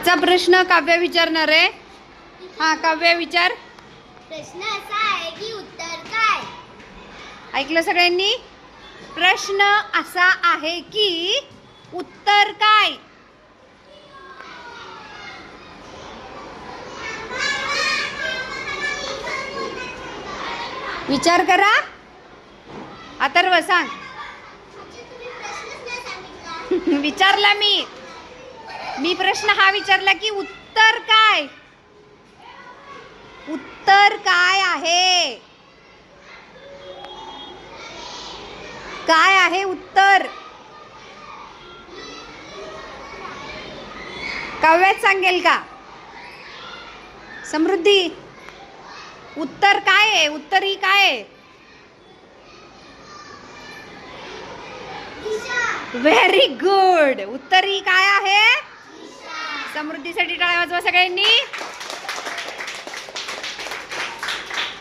आजचा प्रश्न काव्य विचारणार आहे। हा काव्य विचार। प्रश्न असा आहे की उत्तर काय? ऐकलं सगळ्यांनी? प्रश्न असा आहे की उत्तर काय? विचार करा। अथर्व सांग। विचारला मी प्रश्न हा विचारला की उत्तर काय? उत्तर काय आहे? काय आहे उत्तर? काव्यात सांगेल का? समृद्धी उत्तर काय आहे? उत्तर ही काय आहे? Very good. उत्तर ही काय आहे? समृद्धीसाठी टाळ्या वाजवा सगळ्यांनी।